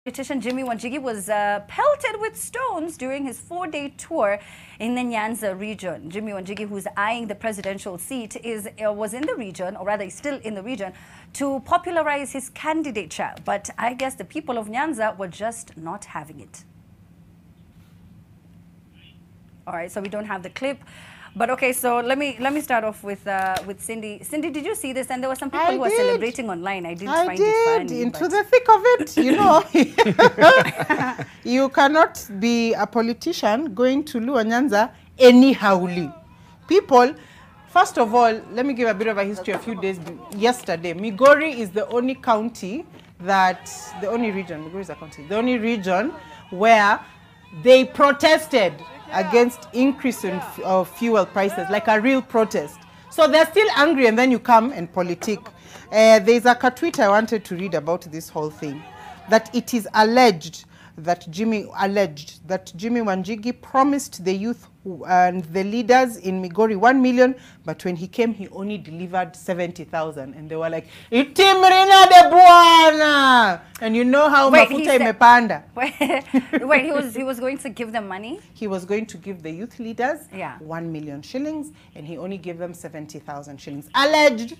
Politician Jimi Wanjigi was pelted with stones during his 4-day tour in the Nyanza region. Jimi Wanjigi, who's eyeing the presidential seat, was in the region, or rather is still in the region, to popularize his candidature. But I guess the people of Nyanza were just not having it. All right, so we don't have the clip. But okay, so let me start off with Cindy. Cindy, did you see this? And there were some people who were celebrating online. I didn't find it funny. Into the thick of it, you know. You cannot be a politician going to Nyanza anyhowly. People, first of all, let me give a bit of a history. A few days yesterday, Migori is the only county the only region where they protested against increase of fuel prices, like a real protest. So they're still angry, and then you come and politic. There's a tweet I wanted to read about this whole thing, that it is alleged that Jimi Wanjigi promised the youth and the leaders in Migori 1 million, but when he came, he only delivered 70,000, and they were like, "Itimrina de buana," and you know how mafuta imepanda. Wait, he was going to give them money. He was going to give the youth leaders 1 million shillings, and he only gave them 70,000 shillings. Alleged.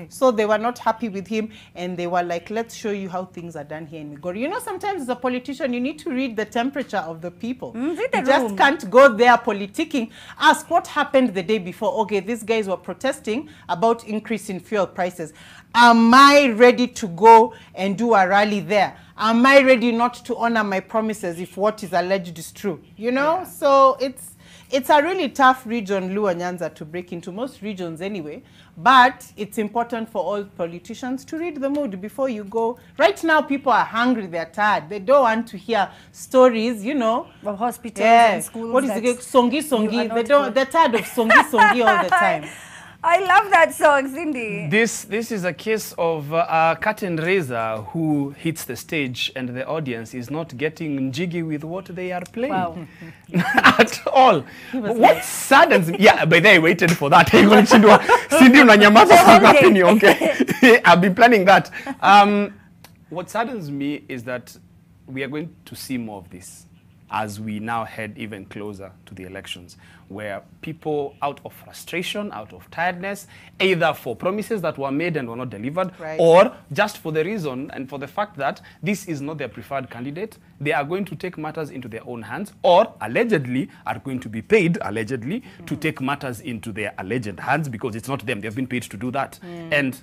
So they were not happy with him, and they were like, let's show you how things are done here in Migori. You know, sometimes as a politician, you need to read the temperature of the people. You just can't go there politicking. Ask what happened the day before. Okay, these guys were protesting about increase in fuel prices. Am I ready to go and do a rally there? Am I ready not to honor my promises if what is alleged is true? You know, so it's a really tough region, Nyanza, to break into, most regions anyway. But it's important for all politicians to read the mood before you go. Right now, people are hungry, they're tired. They don't want to hear stories, you know. Of hospitals and schools. What is it? Songi. They're tired of songi all the time. I love that song, Cindy. This is a case of a curtain raiser who hits the stage and the audience is not getting jiggy with what they are playing. Wow. At all. What saddens me, yeah, but they waited for that. Okay. I've been planning that. What saddens me is that we are going to see more of this as we now head even closer to the elections, where people, out of frustration, out of tiredness, either for promises that were made and were not delivered, or just for the reason and for the fact that this is not their preferred candidate, they are going to take matters into their own hands, or allegedly are going to be paid, allegedly, to take matters into their alleged hands, because it's not them. They've been paid to do that. And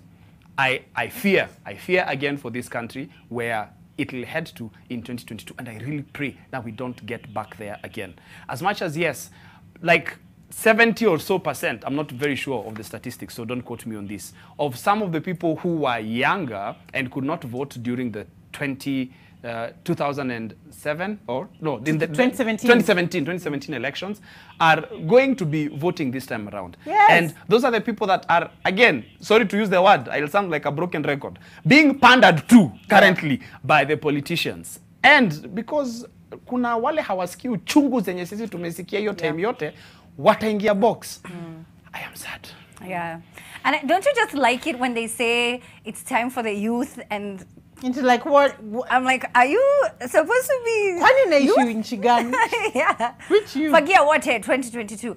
I fear again for this country, where it will head to in 2022, and I really pray that we don't get back there again. As much as, yes, like 70 or so %, I'm not very sure of the statistics, so don't quote me on this, of some of the people who were younger and could not vote during the 2007 or no, in the 2017 elections are going to be voting this time around. Yes. And those are the people that are, again, sorry to use the word, I'll sound like a broken record, being pandered to currently by the politicians. And because kuna wale hawasikii uchungu zenye sisi tumesikia hiyo time yote, wataingia box. I am sad. Yeah. And don't you just like it when they say it's time for the youth and into like what? I'm like, are you supposed to be? Kwani na issue in Chigan? Yeah. Which you? Forget what 2022.